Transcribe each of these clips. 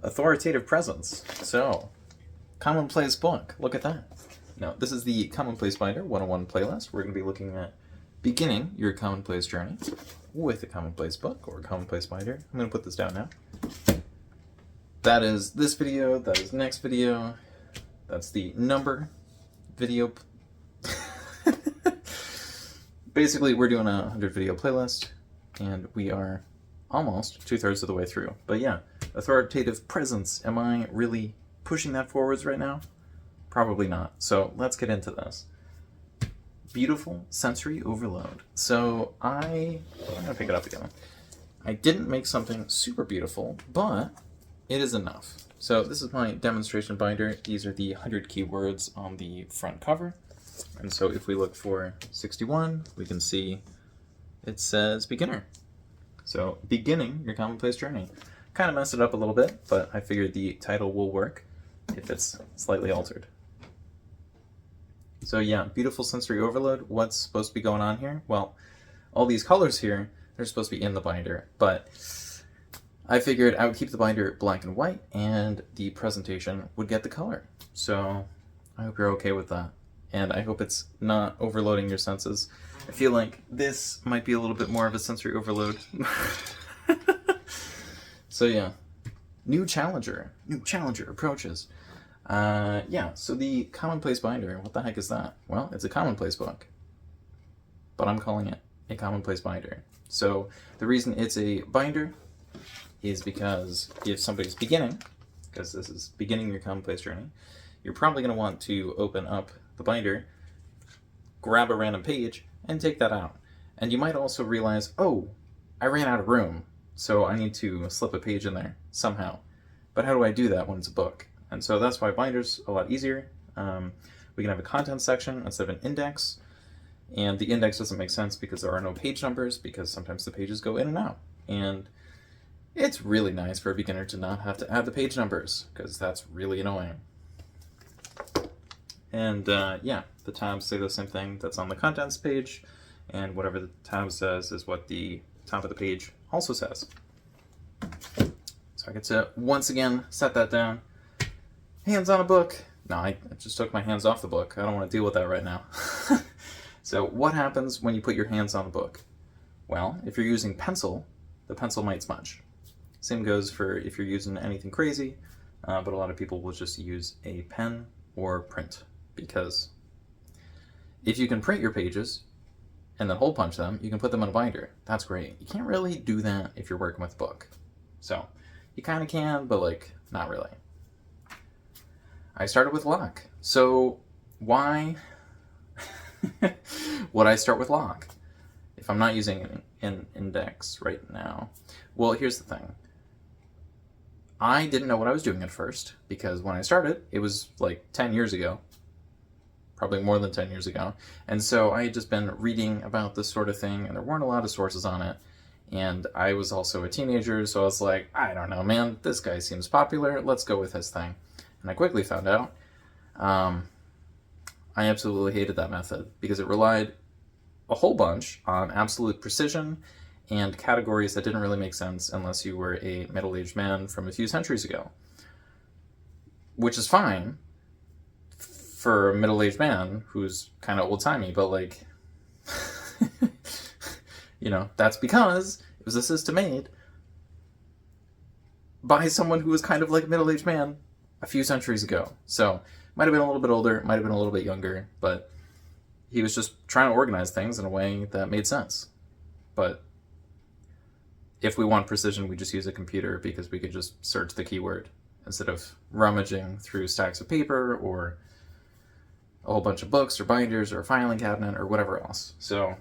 Authoritative Presence. So, Commonplace book. Look at that. Now, this is the Commonplace Binder 101 playlist. We're going to be looking at beginning your Commonplace journey with a Commonplace book or a Commonplace binder. I'm going to put this down now. That is this video. That is next video. That's the number video. Basically, we're doing a 100 video playlist, and we are almost 2/3 of the way through. But yeah, Authoritative Presence. Am I really pushing that forwards right now? Probably not. So let's get into this. Beautiful sensory overload. So I'm gonna pick it up again. I didn't make something super beautiful, but it is enough. So this is my demonstration binder. These are the 100 keywords on the front cover. And so if we look for 61, we can see it says beginner. So beginning your commonplace journey. Kind of messed it up a little bit, but I figured the title will work if it's slightly altered. So yeah, beautiful sensory overload. What's supposed to be going on here? Well, all these colors here, they're supposed to be in the binder, but I figured I would keep the binder black and white and the presentation would get the color. So I hope you're okay with that. And I hope it's not overloading your senses. I feel like this might be a little bit more of a sensory overload. So yeah, new challenger approaches. Yeah, so the Commonplace binder, what the heck is that? Well, it's a commonplace book, but I'm calling it a commonplace binder. So the reason it's a binder is because if somebody's beginning, because this is beginning your commonplace journey, you're probably going to want to open up the binder, grab a random page, and take that out. And you might also realize, oh, I ran out of room, so I need to slip a page in there somehow. But how do I do that when it's a book? And so that's why binder's a lot easier. We can have a content section instead of an index, and the index doesn't make sense because there are no page numbers, because sometimes the pages go in and out. And it's really nice for a beginner to not have to add the page numbers, because that's really annoying. And yeah, the tabs say the same thing that's on the contents page, and whatever the tab says is what the top of the page also says. So I get to once again set that down. Hands on a book. No, I just took my hands off the book. I don't want to deal with that right now. So what happens when you put your hands on the book? Well, if you're using pencil, the pencil might smudge. Same goes for if you're using anything crazy, but a lot of people will just use a pen or print, because if you can print your pages and then hole punch them, you can put them in a binder. That's great. You can't really do that if you're working with a book. So you kind of can, but like not really. I started with Locke. So why would I start with Locke if I'm not using an index right now? Well, here's the thing. I didn't know what I was doing at first, because when I started, it was like 10 years ago, probably more than 10 years ago. And so I had just been reading about this sort of thing, and there weren't a lot of sources on it. And I was also a teenager, so I was like, I don't know, man, this guy seems popular. Let's go with his thing. And I quickly found out I absolutely hated that method, because it relied a whole bunch on absolute precision and categories that didn't really make sense unless you were a middle-aged man from a few centuries ago. Which is fine for a middle-aged man who's kind of old-timey, but like, you know, that's because it was a system made by someone who was kind of like a middle-aged man a few centuries ago. So, might have been a little bit older, might have been a little bit younger, but he was just trying to organize things in a way that made sense. But if we want precision, we just use a computer, because we could just search the keyword instead of rummaging through stacks of paper or a whole bunch of books or binders or a filing cabinet or whatever else. So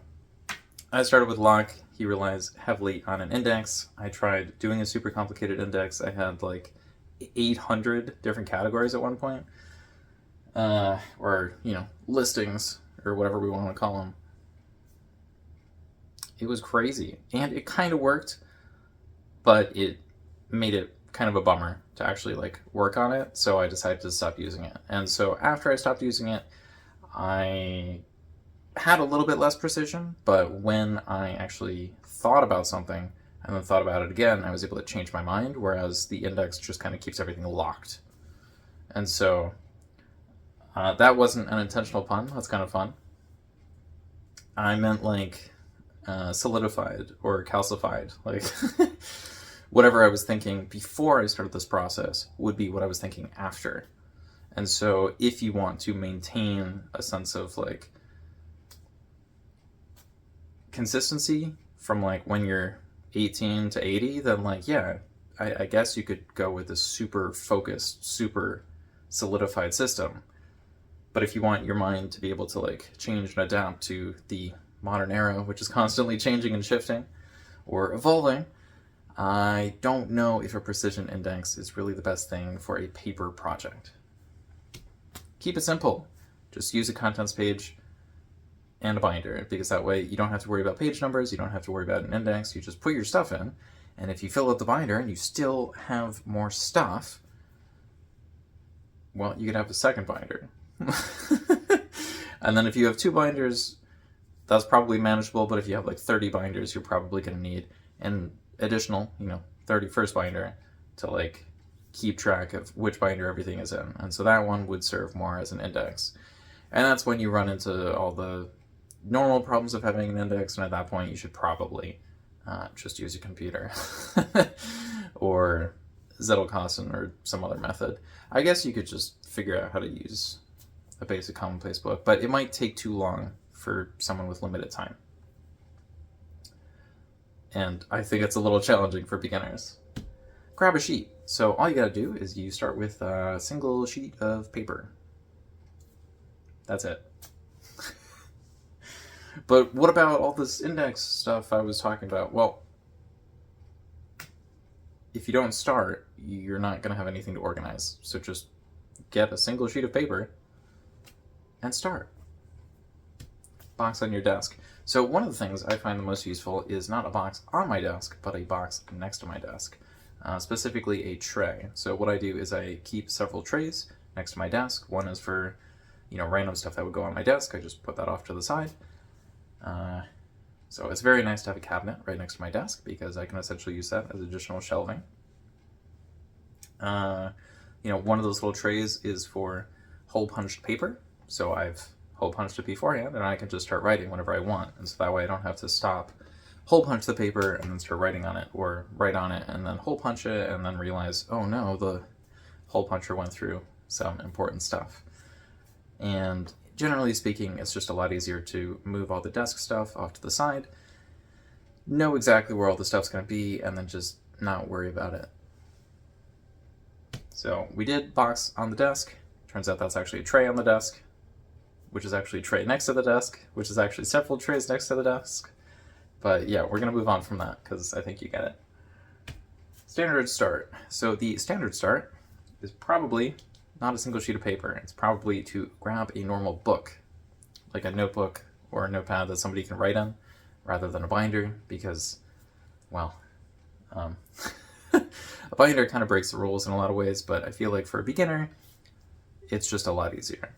I started with Locke. He relies heavily on an index. I tried doing a super complicated index. I had like 800 different categories at one point, or, you know, listings or whatever we want to call them. It was crazy, and it kind of worked, but it made it kind of a bummer to actually like work on it, so I decided to stop using it. And so after I stopped using it, I had a little bit less precision, but when I actually thought about something, and then thought about it again, I was able to change my mind, whereas the index just kind of keeps everything locked. And so that wasn't an intentional pun. That's kind of fun. I meant like solidified or calcified. Like whatever I was thinking before I started this process would be what I was thinking after. And so if you want to maintain a sense of like consistency from like when you're 18 to 80, then like, yeah, I guess you could go with a super focused, super solidified system. But if you want your mind to be able to like change and adapt to the modern era, which is constantly changing and shifting or evolving, I don't know if a precision index is really the best thing for a paper project. Keep it simple. Just use a contents page and a binder, because that way you don't have to worry about page numbers, you don't have to worry about an index, you just put your stuff in, and if you fill up the binder and you still have more stuff, well, you could have a second binder. And then if you have 2 binders, that's probably manageable, but if you have like 30 binders, you're probably going to need an additional, 31st binder to like keep track of which binder everything is in. And so that one would serve more as an index. And that's when you run into all the normal problems of having an index, and at that point you should probably just use a computer or Zettelkasten or some other method. I guess you could just figure out how to use a basic commonplace book, but it might take too long for someone with limited time. And I think it's a little challenging for beginners. Grab a sheet. So all you gotta do is you start with a single sheet of paper. That's it. But what about all this index stuff I was talking about? Well, if you don't start, you're not going to have anything to organize. So just get a single sheet of paper and start. Box on your desk. So one of the things I find the most useful is not a box on my desk, but a box next to my desk. Specifically a tray. So what I do is I keep several trays next to my desk. One is for, random stuff that would go on my desk. I just put that off to the side. So it's very nice to have a cabinet right next to my desk, because I can essentially use that as additional shelving. One of those little trays is for hole punched paper. So I've hole punched it beforehand, and I can just start writing whenever I want. And so that way I don't have to stop, hole punch the paper, and then start writing on it, or write on it and then hole punch it, and then realize, oh no, the hole puncher went through some important stuff. And generally speaking, it's just a lot easier to move all the desk stuff off to the side, know exactly where all the stuff's going to be, and then just not worry about it. So we did box on the desk. Turns out that's actually a tray on the desk, which is actually a tray next to the desk, which is actually several trays next to the desk. But yeah, we're going to move on from that, because I think you get it. Standard start. So the standard start is probably not a single sheet of paper. It's probably to grab a normal book, like a notebook or a notepad that somebody can write in, rather than a binder, because, well, a binder kind of breaks the rules in a lot of ways, but I feel like for a beginner, it's just a lot easier.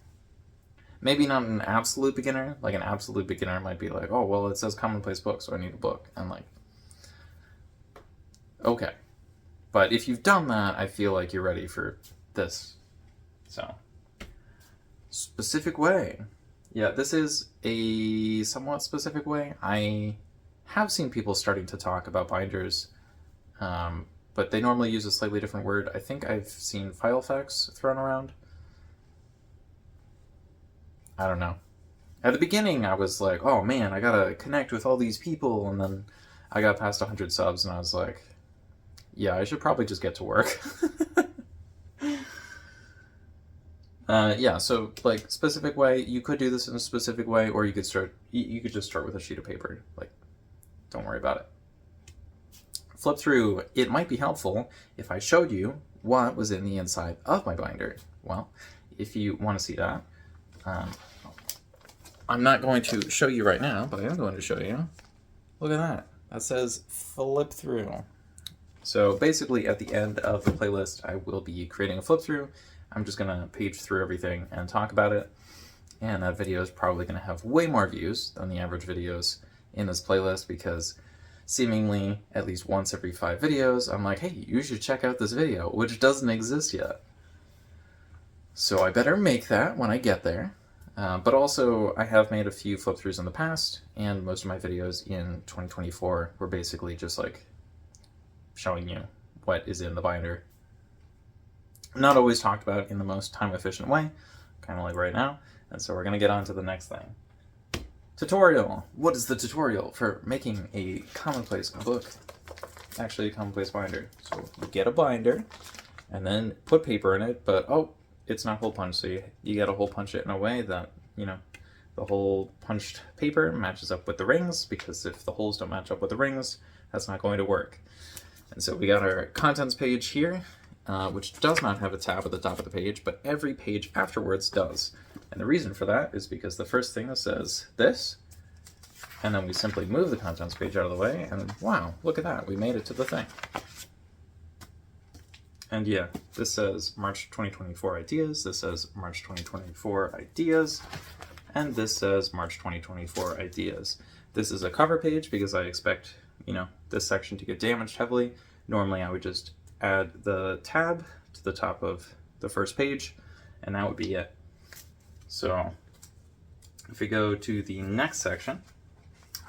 Maybe not an absolute beginner. Like an absolute beginner might be like, oh, well, it says commonplace book, so I need a book. And like, okay. But if you've done that, I feel like you're ready for this. So, specific way. Yeah, this is a somewhat specific way. I have seen people starting to talk about binders, but they normally use a slightly different word. I think I've seen file effects thrown around. I don't know. At the beginning, I was like, oh man, I gotta connect with all these people, and then I got past 100 subs, and I was like, yeah, I should probably just get to work. Yeah, so like specific way, you could do this in a specific way, or you could just start with a sheet of paper. Like, don't worry about it. Flip through. It might be helpful if I showed you what was in the inside of my binder. Well, if you want to see that, I'm not going to show you right now, but I am going to show you. Look at that. That says flip through. So basically at the end of the playlist, I will be creating a flip through. I'm just going to page through everything and talk about it. And that video is probably going to have way more views than the average videos in this playlist, because seemingly at least once every 5 videos, I'm like, hey, you should check out this video, which doesn't exist yet. So I better make that when I get there. But also, I have made a few flip-throughs in the past, and most of my videos in 2024 were basically just like showing you what is in the binder. Not always talked about in the most time-efficient way, kind of like right now. And so we're going to get on to the next thing. Tutorial. What is the tutorial for making a commonplace book? Actually, a commonplace binder. So you get a binder, and then put paper in it, but oh, it's not hole punch, so you gotta hole punch it in a way that, you know, the hole punched paper matches up with the rings, because if the holes don't match up with the rings, that's not going to work. And so we got our contents page here, which does not have a tab at the top of the page, but every page afterwards does. And the reason for that is because the first thing says this, and then we simply move the contents page out of the way, and wow, look at that, we made it to the thing. And yeah, this says March 2024 ideas, this says March 2024 ideas, and this says March 2024 ideas. This is a cover page because I expect, you know, this section to get damaged heavily. Normally I would just add the tab to the top of the first page, and that would be it. So if we go to the next section,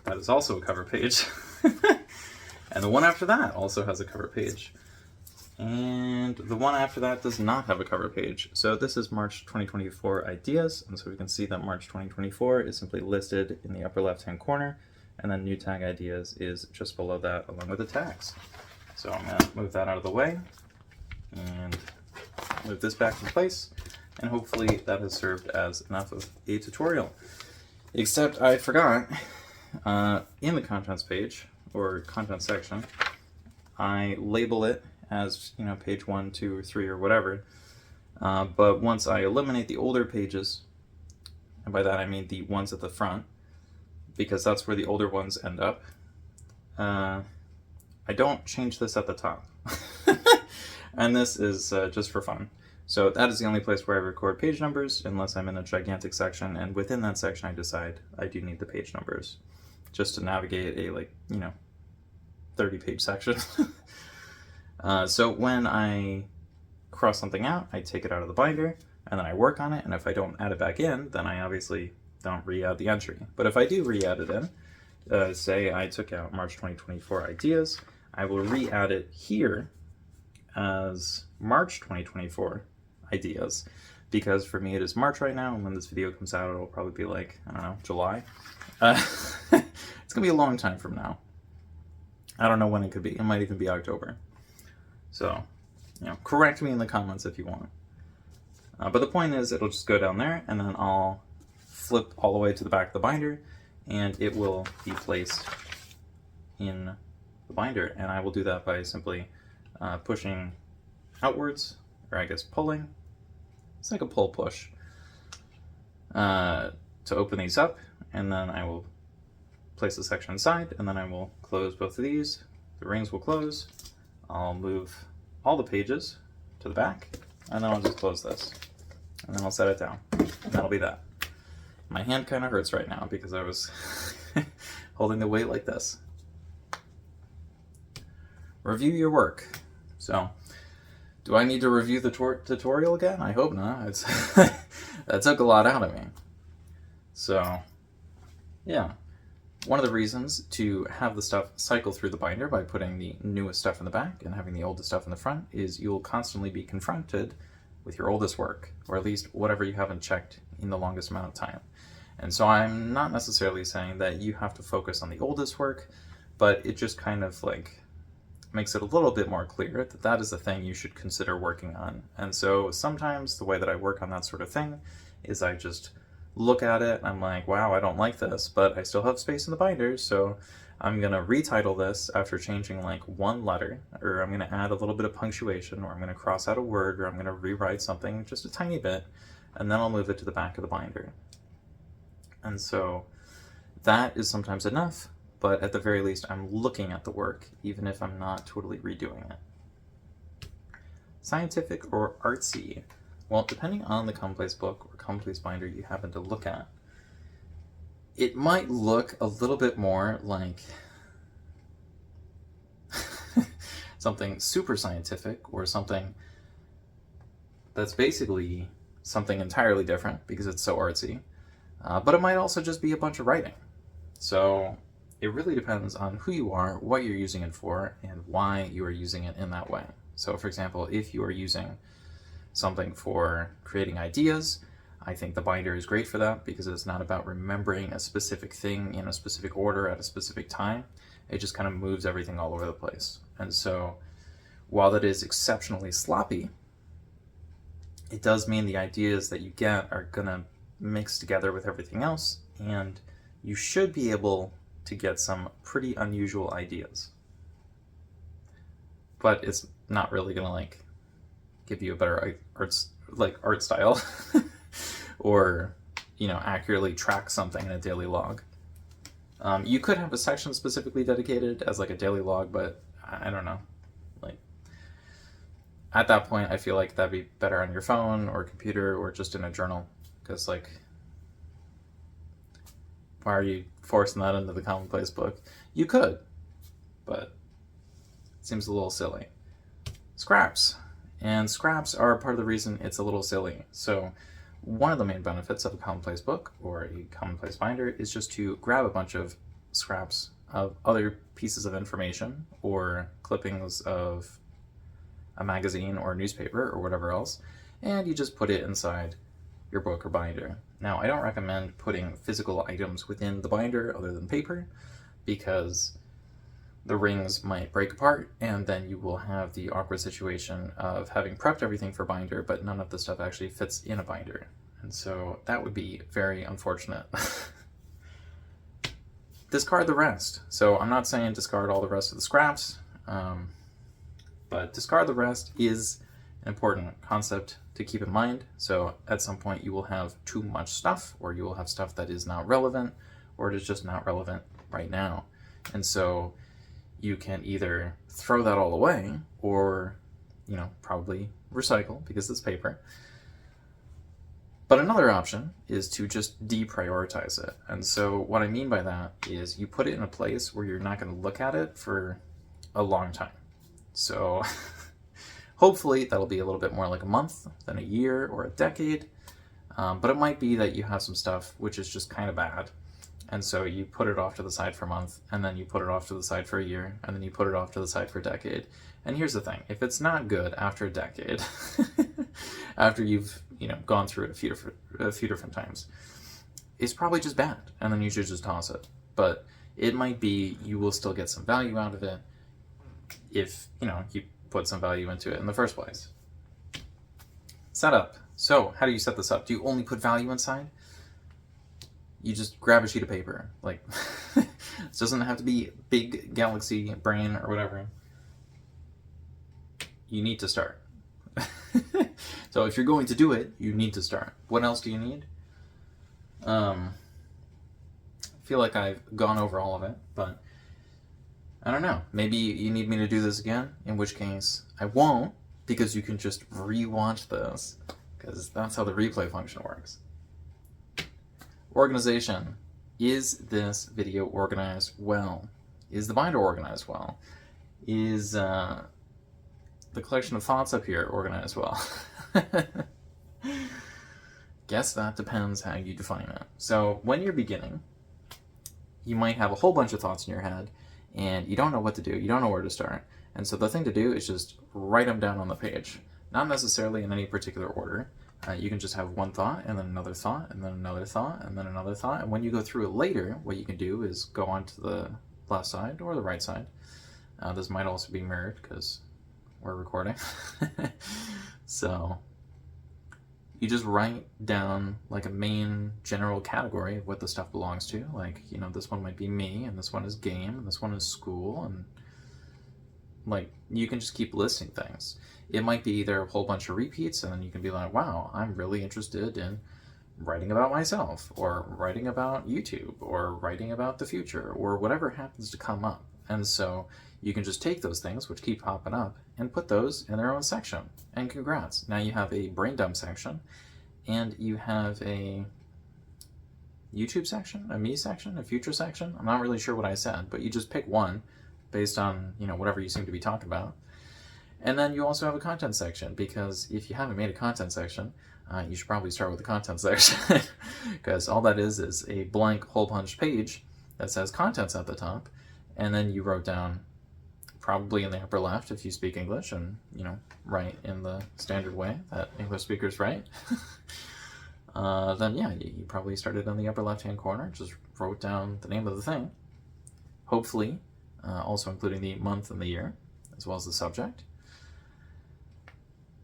that is also a cover page. And the one after that also has a cover page. And the one after that does not have a cover page. So this is March 2024 ideas, and so we can see that March 2024 is simply listed in the upper left-hand corner, and then new tag ideas is just below that along with the tags. So I'm going to move that out of the way and move this back in place, and hopefully that has served as enough of a tutorial. Except I forgot, in the contents page, or content section, I label it as, you know, page 1, 2, or 3, or whatever. But once I eliminate the older pages, and by that I mean the ones at the front, because that's where the older ones end up, I don't change this at the top. And this is just for fun. So that is the only place where I record page numbers, unless I'm in a gigantic section, and within that section I decide I do need the page numbers, just to navigate a, like, you know, 30-page section. So when I cross something out, I take it out of the binder, and then I work on it, and if I don't add it back in, then I obviously don't re-add the entry. But if I do re-add it in, say I took out March 2024 ideas, I will re-add it here as March 2024 ideas, because for me it is March right now, and when this video comes out it'll probably be like, I don't know, July. It's gonna be a long time from now. I don't know when it could be. It might even be October. So, you know, correct me in the comments if you want. But the point is, it'll just go down there, and then I'll flip all the way to the back of the binder, and it will be placed in the binder. And I will do that by simply pushing outwards, or I guess pulling. It's like a pull-push to open these up, and then I will place the section inside, and then I will close both of these. The rings will close. I'll move all the pages to the back, and then I'll just close this, and then I'll set it down, and that'll be that. My hand kind of hurts right now because I was holding the weight like this. Review your work. So, do I need to review the tutorial again? I hope not. That took a lot out of me. So, yeah. One of the reasons to have the stuff cycle through the binder by putting the newest stuff in the back and having the oldest stuff in the front is you'll constantly be confronted with your oldest work, or at least whatever you haven't checked in the longest amount of time. And so I'm not necessarily saying that you have to focus on the oldest work, but it just kind of like makes it a little bit more clear that that is the thing you should consider working on. And so sometimes the way that I work on that sort of thing is I just look at it and I'm like, wow, I don't like this, but I still have space in the binder, so I'm gonna retitle this after changing like one letter, or I'm gonna add a little bit of punctuation, or I'm gonna cross out a word, or I'm gonna rewrite something just a tiny bit, and then I'll move it to the back of the binder. And so that is sometimes enough, but at the very least I'm looking at the work, even if I'm not totally redoing it. Scientific or artsy? Well, depending on the commonplace book or commonplace binder you happen to look at, it might look a little bit more like something super scientific or something that's basically something entirely different because it's so artsy. But it might also just be a bunch of writing. So it really depends on who you are, what you're using it for, and why you are using it in that way. So for example, if you are using something for creating ideas, I think the binder is great for that because it's not about remembering a specific thing in a specific order at a specific time. It just kind of moves everything all over the place. And so while that is exceptionally sloppy, it does mean the ideas that you get are going to mix together with everything else, and you should be able to get some pretty unusual ideas. But it's not really going to like give you a better art style or, you know, accurately track something in a daily log. You could have a section specifically dedicated as like a daily log, but I don't know. Like at that point, I feel like that'd be better on your phone or computer or just in a journal, because like, why are you forcing that into the Commonplace book? You could, but it seems a little silly. Scraps. And scraps are part of the reason it's a little silly. So one of the main benefits of a Commonplace book or a Commonplace binder is just to grab a bunch of scraps of other pieces of information or clippings of a magazine or a newspaper or whatever else, and you just put it inside your book or binder. Now, I don't recommend putting physical items within the binder other than paper, because the rings might break apart, and then you will have the awkward situation of having prepped everything for binder, but none of the stuff actually fits in a binder. And so that would be very unfortunate. Discard the rest. So I'm not saying discard all the rest of the scraps, but discard the rest is an important concept to keep in mind. So at some point you will have too much stuff, or you will have stuff that is not relevant, or it is just not relevant right now. And so you can either throw that all away, or, you know, probably recycle because it's paper. But another option is to just deprioritize it. And so what I mean by that is you put it in a place where you're not going to look at it for a long time. So hopefully that'll be a little bit more like a month than a year or a decade. But it might be that you have some stuff which is just kind of bad. And so you put it off to the side for a month, and then you put it off to the side for a year, and then you put it off to the side for a decade. And here's the thing, if it's not good after a decade, after you've, you know, gone through it a few different times, it's probably just bad, and then you should just toss it. But it might be you will still get some value out of it if, you know, you put some value into it in the first place. Setup. So how do you set this up? Do you only put value inside? You just grab a sheet of paper. Like, it doesn't have to be big galaxy brain or whatever. You need to start. So if you're going to do it, you need to start. What else do you need? I feel like I've gone over all of it, but I don't know. Maybe you need me to do this again, in which case I won't, because you can just re-watch this, because that's how the replay function works. Organization. Is this video organized well? Is the binder organized well? Is the collection of thoughts up here organized well? Guess that depends how you define it. So when you're beginning, you might have a whole bunch of thoughts in your head, and you don't know what to do. You don't know where to start. And so the thing to do is just write them down on the page. Not necessarily in any particular order. You can just have one thought, and then another thought, and then another thought, and then another thought. And when you go through it later, what you can do is go on to the left side or the right side. This might also be mirrored because we're recording. So you just write down like a main general category of what the stuff belongs to. Like, you know, this one might be me, and this one is game, and this one is school, and like, you can just keep listing things. It might be either a whole bunch of repeats, and then you can be like, wow, I'm really interested in writing about myself, or writing about YouTube, or writing about the future, or whatever happens to come up. And so you can just take those things, which keep popping up, and put those in their own section. And congrats. Now you have a brain dump section, and you have a YouTube section, a me section, a future section. I'm not really sure what I said, but you just pick one based on, you know, whatever you seem to be talking about. And then you also have a content section, because if you haven't made a content section, you should probably start with the content section, because all that is a blank hole-punched page that says contents at the top, and then you wrote down, probably in the upper left if you speak English, and write in the standard way that English speakers write. Then yeah, you probably started in the upper left-hand corner, just wrote down the name of the thing, hopefully also including the month and the year, as well as the subject.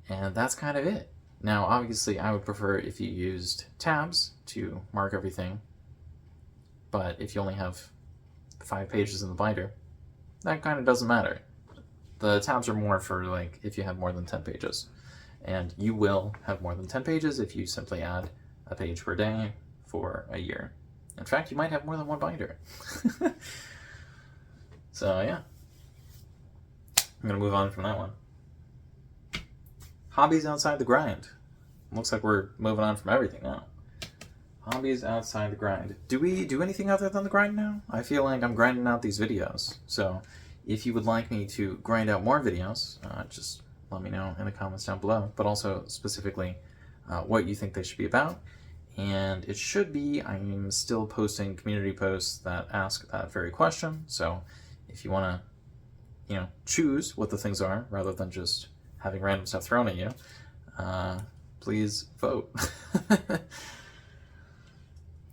And that's kind of it. Now, obviously, I would prefer if you used tabs to mark everything, but if you only have 5 pages in the binder, that kind of doesn't matter. The tabs are more for like if you have more than 10 pages. And you will have more than 10 pages if you simply add a page per day for a year. In fact, you might have more than one binder. So yeah, I'm gonna move on from that one. Hobbies outside the grind. Looks like we're moving on from everything now. Hobbies outside the grind. Do we do anything other than the grind now? I feel like I'm grinding out these videos. So if you would like me to grind out more videos, just let me know in the comments down below. But also specifically what you think they should be about. And it should be, I'm still posting community posts that ask that very question. So if you want to, choose what the things are rather than just having random stuff thrown at you, please vote.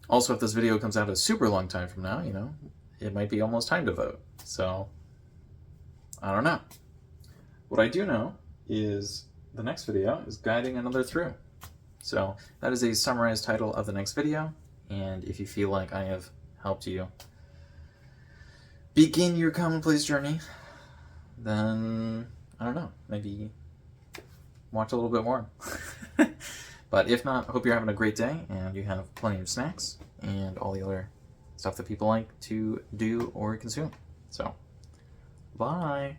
Also, if this video comes out a super long time from now, it might be almost time to vote. So, I don't know. What I do know is the next video is guiding another through. So, that is a summarized title of the next video, and if you feel like I have helped you begin your commonplace journey, then, I don't know, maybe watch a little bit more. But if not, I hope you're having a great day and you have plenty of snacks and all the other stuff that people like to do or consume. So, bye!